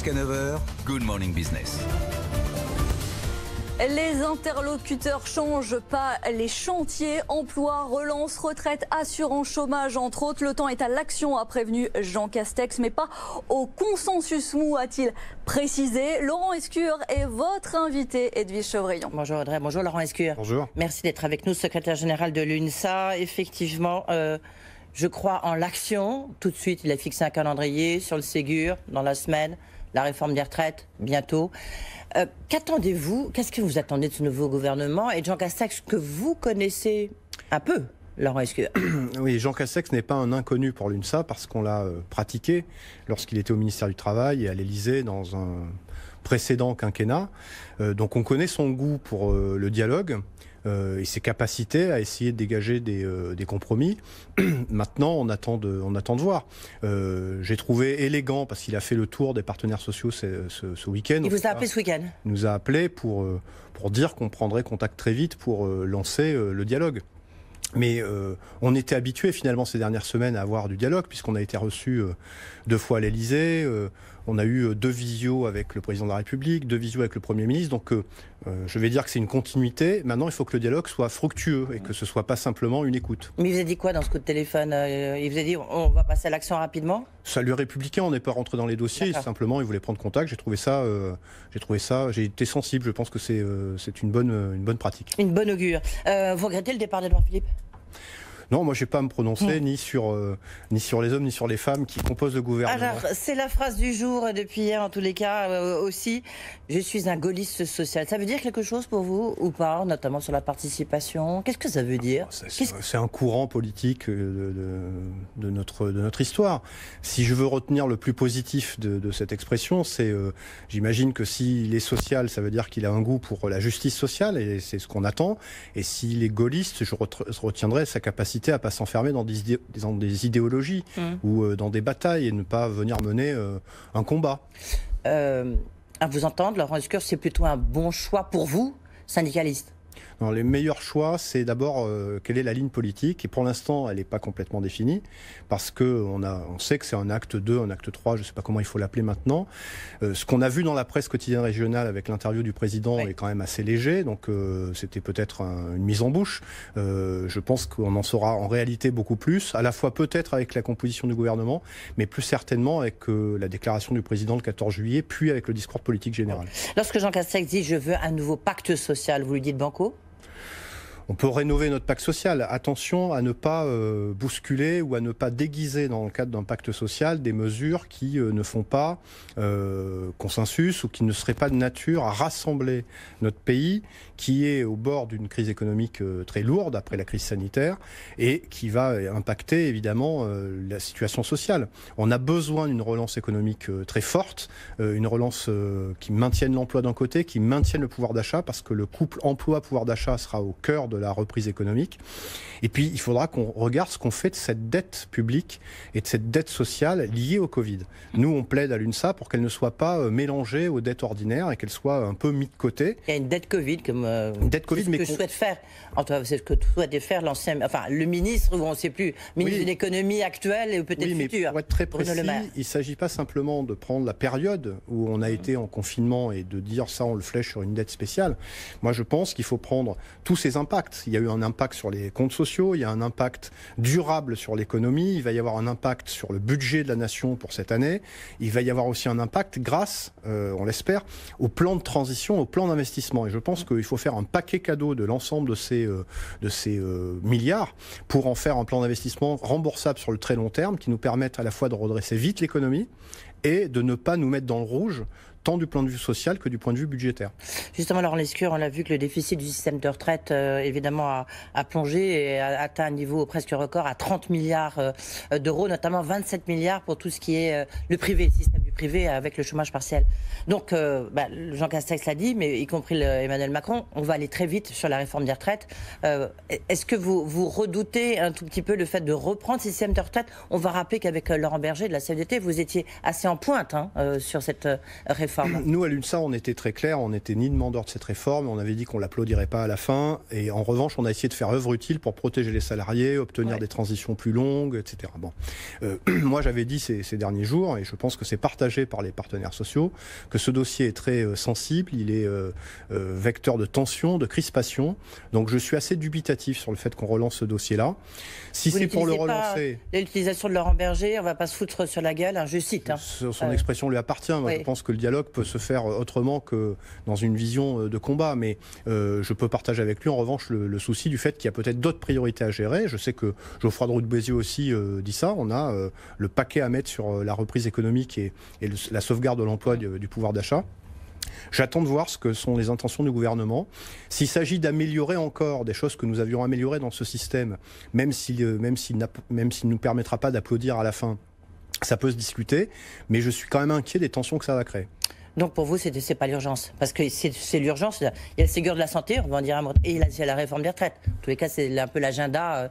Jusqu'à 9h, Good Morning Business. Les interlocuteurs changent pas les chantiers, emploi, relance, retraite, assurance chômage, entre autres. Le temps est à l'action, a prévenu Jean Castex, mais pas au consensus mou, a-t-il précisé. Laurent Escure est votre invité, Edwige Chevrillon. Bonjour Audrey, bonjour Laurent Escure. Bonjour. Merci d'être avec nous, secrétaire général de l'UNSA. Effectivement, je crois en l'action. Tout de suite, il a fixé un calendrier sur le Ségur dans la semaine. La réforme des retraites, bientôt. Qu'attendez-vous? Qu'est-ce que vous attendez de ce nouveau gouvernement? Et Jean Castex, que vous connaissez un peu, Laurent Escure. Oui, Jean Castex n'est pas un inconnu pour l'UNSA parce qu'on l'a pratiqué lorsqu'il était au ministère du Travail et à l'Élysée dans un précédent quinquennat. Donc on connaît son goût pour le dialogue. Et ses capacités à essayer de dégager des compromis. Maintenant, on attend de voir. J'ai trouvé élégant, parce qu'il a fait le tour des partenaires sociaux ce week-end. Il vous a appelé ce week-end? Il nous a appelé pour dire qu'on prendrait contact très vite pour lancer le dialogue. Mais on était habitué finalement ces dernières semaines à avoir du dialogue, puisqu'on a été reçu 2 fois à l'Élysée. On a eu 2 visios avec le président de la République, 2 visios avec le Premier ministre. Donc je vais dire que c'est une continuité. Maintenant, il faut que le dialogue soit fructueux et que ce ne soit pas simplement une écoute. Mais il vous a dit quoi dans ce coup de téléphone? Il vous a dit on va passer à l'action rapidement? Salut républicain, on n'est pas rentré dans les dossiers. Simplement, il voulait prendre contact. J'ai été sensible. Je pense que c'est une bonne pratique. Une bonne augure. Vous regrettez le départ d'Edouard Philippe? Non, moi je n'ai pas à me prononcer ni sur les hommes ni sur les femmes qui composent le gouvernement. Alors, c'est la phrase du jour depuis hier en tous les cas aussi. Je suis un gaulliste social. Ça veut dire quelque chose pour vous ou pas, notamment sur la participation? Qu'est-ce que ça veut dire? C'est un courant politique de notre histoire. Si je veux retenir le plus positif de cette expression, c'est j'imagine que s'il est social, ça veut dire qu'il a un goût pour la justice sociale et c'est ce qu'on attend. Et s'il est gaulliste, je retiendrai sa capacité à ne pas s'enfermer dans des idéologies ou dans des batailles et ne pas venir mener un combat. À vous entendre, Laurent Escure, c'est plutôt un bon choix pour vous, syndicaliste? Non, les meilleurs choix, c'est d'abord quelle est la ligne politique. Et pour l'instant, elle n'est pas complètement définie, parce qu'on sait que c'est un acte 2, un acte 3, je ne sais pas comment il faut l'appeler maintenant. Ce qu'on a vu dans la presse quotidienne régionale avec l'interview du président est quand même assez léger, donc c'était peut-être une mise en bouche. Je pense qu'on en saura en réalité beaucoup plus, à la fois peut-être avec la composition du gouvernement, mais plus certainement avec la déclaration du président le 14 juillet, puis avec le discours politique général. Lorsque Jean Castex dit « je veux un nouveau pacte social », vous lui dites banco? On peut rénover notre pacte social. Attention à ne pas bousculer ou à ne pas déguiser dans le cadre d'un pacte social des mesures qui ne font pas consensus ou qui ne seraient pas de nature à rassembler notre pays qui est au bord d'une crise économique très lourde après la crise sanitaire et qui va impacter évidemment la situation sociale. On a besoin d'une relance économique très forte, une relance qui maintienne l'emploi d'un côté, qui maintienne le pouvoir d'achat parce que le couple emploi-pouvoir d'achat sera au cœur de la reprise économique. Et puis, il faudra qu'on regarde ce qu'on fait de cette dette publique et de cette dette sociale liée au Covid. Nous, on plaide à l'UNSA pour qu'elle ne soit pas mélangée aux dettes ordinaires et qu'elle soit un peu mise de côté. Il y a une dette Covid, comme une dette Covid, mais que souhaite faire, c'est ce que souhaitait faire l'ancien, enfin le ministre, ou on ne sait plus, ministre de l'économie actuelle et peut-être futur. Pour être très précis, il ne s'agit pas simplement de prendre la période où on a été en confinement et de dire ça, on le flèche sur une dette spéciale. Moi, je pense qu'il faut prendre tous ces impacts. Il y a eu un impact sur les comptes sociaux, il y a un impact durable sur l'économie, il va y avoir un impact sur le budget de la nation pour cette année, il va y avoir aussi un impact grâce, on l'espère, au plan de transition, au plan d'investissement. Et je pense qu'il faut faire un paquet cadeau de l'ensemble de ces milliards pour en faire un plan d'investissement remboursable sur le très long terme qui nous permette à la fois de redresser vite l'économie et de ne pas nous mettre dans le rouge tant du point de vue social que du point de vue budgétaire. Justement, Laurent Escure, on a vu que le déficit du système de retraite, évidemment, a plongé et a atteint un niveau presque record à 30 milliards d'euros, notamment 27 milliards pour tout ce qui est le privé, le système du privé avec le chômage partiel. Donc, Jean Castex l'a dit, mais y compris Emmanuel Macron, on va aller très vite sur la réforme des retraites. Est-ce que vous redoutez un tout petit peu le fait de reprendre ce système de retraite? On va rappeler qu'avec Laurent Berger de la CFDT, vous étiez assez en pointe sur cette réforme réforme? Nous, à l'UNSA, on était très clair, on n'était ni demandeur de cette réforme, on avait dit qu'on ne l'applaudirait pas à la fin, et en revanche, on a essayé de faire œuvre utile pour protéger les salariés, obtenir des transitions plus longues, etc. Bon. Moi, j'avais dit ces derniers jours, et je pense que c'est partagé par les partenaires sociaux, que ce dossier est très sensible, il est vecteur de tension, de crispation, donc je suis assez dubitatif sur le fait qu'on relance ce dossier-là. Si c'est pour le relancer... L'utilisation de Laurent Berger, on ne va pas se foutre sur la gueule, hein, je cite. Hein. Son expression lui appartient. Moi, je pense que le dialogue peut se faire autrement que dans une vision de combat. Mais je peux partager avec lui, en revanche, le souci du fait qu'il y a peut-être d'autres priorités à gérer. Je sais que Geoffroy de Roux de Bézieux aussi dit ça. On a le paquet à mettre sur la reprise économique et la sauvegarde de l'emploi du pouvoir d'achat. J'attends de voir ce que sont les intentions du gouvernement. S'il s'agit d'améliorer encore des choses que nous avions améliorées dans ce système, même s'il ne nous permettra pas d'applaudir à la fin, ça peut se discuter, mais je suis quand même inquiet des tensions que ça va créer. Donc pour vous, c'est pas l'urgence? Parce que c'est l'urgence, il y a le Ségur de la santé, on va en dire un mot, et il y a la réforme des retraites. En tous les cas, c'est un peu l'agenda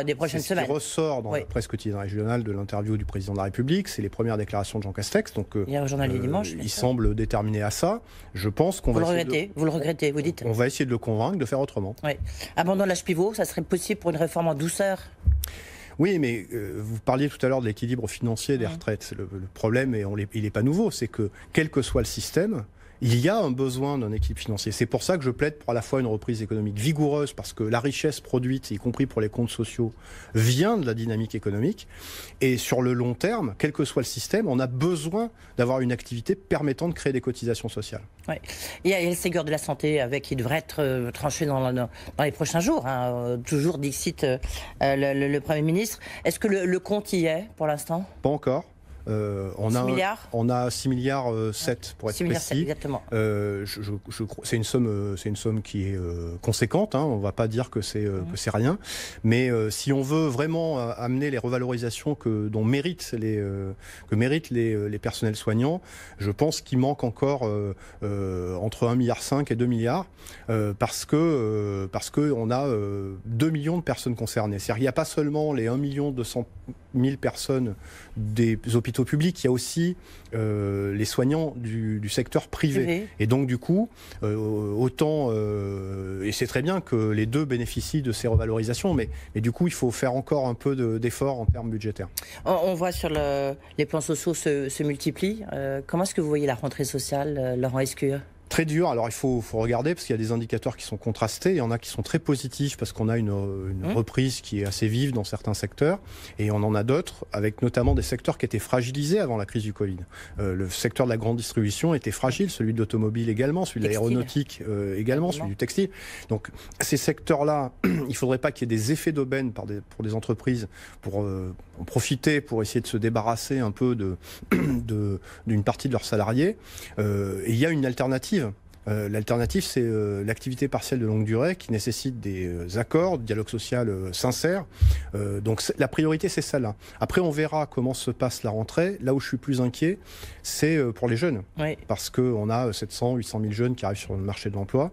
des prochaines semaines. C'est ce qui ressort dans la presse quotidienne régionale de l'interview du président de la République, c'est les premières déclarations de Jean Castex. Donc, il y a un journal du dimanche. Il semble déterminé à ça. Je pense qu'on va... Vous le regrettez, vous dites? On va essayer de le convaincre de faire autrement. Oui. Abandon de l'âge pivot, ça serait possible pour une réforme en douceur? Oui, mais vous parliez tout à l'heure de l'équilibre financier des retraites. Le problème, il n'est pas nouveau, c'est que quel que soit le système, il y a un besoin d'un équilibre financier. C'est pour ça que je plaide pour à la fois une reprise économique vigoureuse, parce que la richesse produite, y compris pour les comptes sociaux, vient de la dynamique économique. Et sur le long terme, quel que soit le système, on a besoin d'avoir une activité permettant de créer des cotisations sociales. Oui. Il y a le Ségur de la santé qui devrait être tranché dans les prochains jours. Hein. Toujours dixit le Premier ministre. Est-ce que le compte y est pour l'instant? Pas encore. 6 milliards. On a 6 milliards 7 pour être 6 milliards précis. 7, exactement. C'est une somme qui est conséquente. Hein, on ne va pas dire que c'est rien. Mais si on veut vraiment amener les revalorisations dont méritent les personnels soignants, je pense qu'il manque encore entre 1,5 milliard et 2 milliards parce que on a 2 millions de personnes concernées. C'est-à-dire qu'il n'y a pas seulement les 1,2 million personnes des hôpitaux publics, il y a aussi les soignants du secteur privé. Et donc du coup, et c'est très bien que les deux bénéficient de ces revalorisations, mais du coup il faut faire encore un peu d'efforts en termes budgétaires. On voit sur les plans sociaux se multiplient. Comment est-ce que vous voyez la rentrée sociale, Laurent Escure? Très dur. Alors il faut regarder parce qu'il y a des indicateurs qui sont contrastés. Il y en a qui sont très positifs parce qu'on a une reprise qui est assez vive dans certains secteurs et on en a d'autres avec notamment des secteurs qui étaient fragilisés avant la crise du Covid. Le secteur de la grande distribution était fragile, celui de l'automobile également, celui de l'aéronautique également, celui du textile. Donc ces secteurs-là, il ne faudrait pas qu'il y ait des effets d'aubaine pour des entreprises pour en profiter pour essayer de se débarrasser un peu d'une partie de leurs salariés. Et il y a une alternative. L'alternative, c'est l'activité partielle de longue durée qui nécessite des accords, de dialogue social sincère. Donc la priorité, c'est celle-là. Après, on verra comment se passe la rentrée. Là où je suis plus inquiet, c'est pour les jeunes. Oui. Parce qu'on a 700, 800 000 jeunes qui arrivent sur le marché de l'emploi.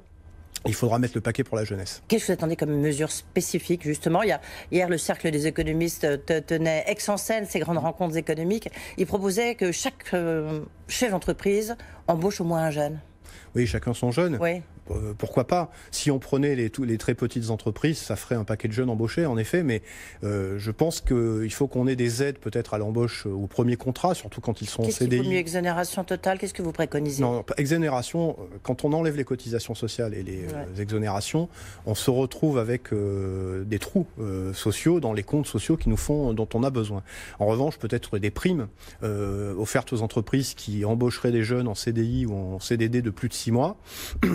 Il faudra mettre le paquet pour la jeunesse. Qu'est-ce que vous attendez comme mesure spécifique, justement? Hier, le Cercle des économistes tenait ex en scène ces grandes rencontres économiques. Il proposait que chaque chef d'entreprise embauche au moins un jeune. Oui, chacun son jeune. Oui. Pourquoi pas? Si on prenait les très petites entreprises, ça ferait un paquet de jeunes embauchés, en effet, mais je pense qu'il faut qu'on ait des aides peut-être à l'embauche au premier contrat, surtout quand ils sont en CDI. Qu'est-ce qu'il vaut mieux, exonération totale? Qu'est-ce que vous préconisez? Non, exonération, quand on enlève les cotisations sociales et les exonérations, on se retrouve avec des trous sociaux dans les comptes sociaux dont on a besoin. En revanche, peut-être des primes offertes aux entreprises qui embaucheraient des jeunes en CDI ou en CDD de plus de 6 mois.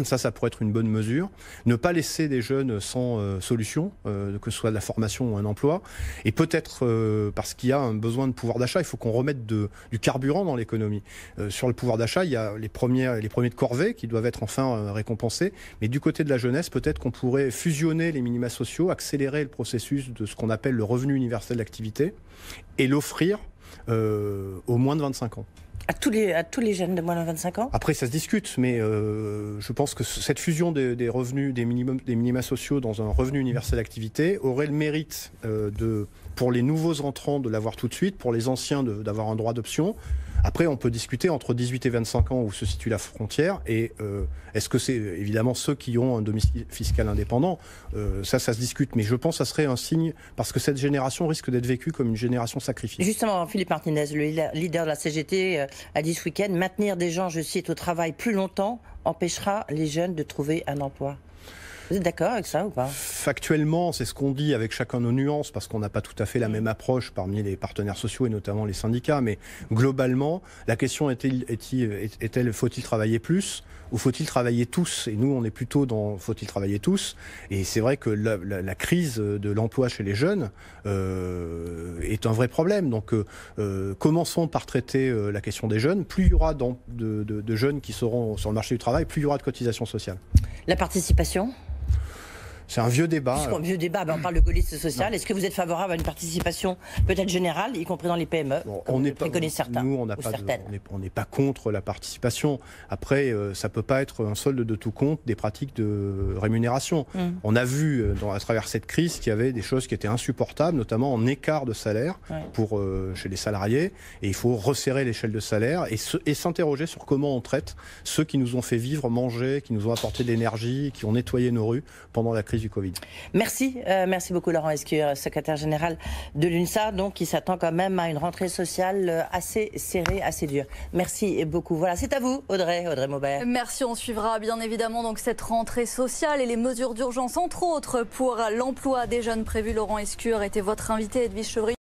Ça pourrait être une bonne mesure. Ne pas laisser des jeunes sans solution, que ce soit de la formation ou un emploi. Et peut-être, parce qu'il y a un besoin de pouvoir d'achat, il faut qu'on remette du carburant dans l'économie. Sur le pouvoir d'achat, il y a les premiers de corvée qui doivent être enfin récompensés. Mais du côté de la jeunesse, peut-être qu'on pourrait fusionner les minima sociaux, accélérer le processus de ce qu'on appelle le revenu universel d'activité et l'offrir aux moins de 25 ans. À tous les jeunes de moins de 25 ans? Après, ça se discute, mais je pense que cette fusion des revenus, des minima sociaux dans un revenu universel d'activité aurait le mérite pour les nouveaux entrants de l'avoir tout de suite, pour les anciens d'avoir un droit d'option, Après, on peut discuter entre 18 et 25 ans où se situe la frontière et est-ce que c'est évidemment ceux qui ont un domicile fiscal indépendant, ça se discute. Mais je pense que ça serait un signe parce que cette génération risque d'être vécue comme une génération sacrifiée. Justement, Philippe Martinez, le leader de la CGT, a dit ce week-end, maintenir des gens, je cite, au travail plus longtemps empêchera les jeunes de trouver un emploi. Vous êtes d'accord avec ça ou pas? Factuellement, c'est ce qu'on dit avec chacun nos nuances, parce qu'on n'a pas tout à fait la même approche parmi les partenaires sociaux et notamment les syndicats. Mais globalement, la question est-elle faut-il travailler plus ou faut-il travailler tous? Et nous, on est plutôt dans faut-il travailler tous. Et c'est vrai que la crise de l'emploi chez les jeunes est un vrai problème. Donc, commençons par traiter la question des jeunes. Plus il y aura de jeunes qui seront sur le marché du travail, plus il y aura de cotisations sociales. La participation? C'est un vieux débat. Un vieux débat, on parle de gaullisme social. Est-ce que vous êtes favorable à une participation peut-être générale, y compris dans les PME, on n'est pas, certains, nous, on n'est pas contre la participation. Après, ça peut pas être un solde de tout compte des pratiques de rémunération. On a vu à travers cette crise qu'il y avait des choses qui étaient insupportables, notamment en écart de salaire chez les salariés. Et il faut resserrer l'échelle de salaire et s'interroger sur comment on traite ceux qui nous ont fait vivre, manger, qui nous ont apporté de l'énergie, qui ont nettoyé nos rues pendant la crise du Covid. Merci beaucoup Laurent Escure, secrétaire général de l'UNSA, donc qui s'attend quand même à une rentrée sociale assez serrée, assez dure. Merci beaucoup. Voilà, c'est à vous Audrey Maubert. Merci, on suivra bien évidemment donc cette rentrée sociale et les mesures d'urgence, entre autres pour l'emploi des jeunes prévues. Laurent Escure était votre invité, Edwige Chevry.